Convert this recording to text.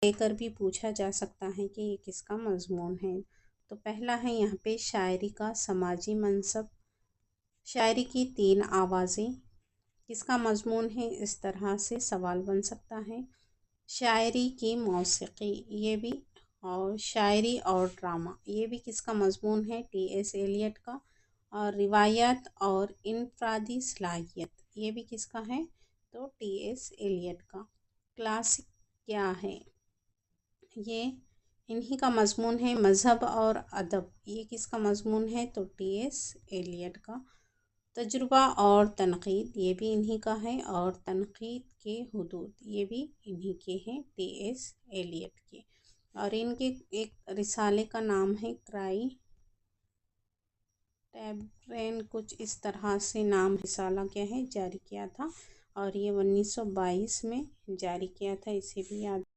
लेकर भी पूछा जा सकता है कि ये किसका मजमून है। तो पहला है यहाँ पे शायरी का समाजी मनसब। शायरी की 3 आवाज़ें किसका मजमून है, इस तरह से सवाल बन सकता है। शायरी की मौसीकी ये भी, और शायरी और ड्रामा ये भी किसका मजमून है, टी.एस. एलियट का। और रिवायत और इनफरादी सलाहियत ये भी किसका है, तो टी.एस. एलियट का। क्लासिक क्या है, ये इन्हीं का मजमून है। मज़हब और अदब ये किसका मजमून है, तो टी.एस. एलियट का। तजुर्बा और तनक़ीद ये भी इन्हीं का है, और तनक़ीद के हुदूद ये भी इन्हीं के हैं, टी.एस. एलियट के। और इनके एक रिसाले का नाम है क्राई टैब्रेन, कुछ इस तरह से नाम रिसाला क्या है, जारी किया था, और ये 1922 में जारी किया था, इसे भी याद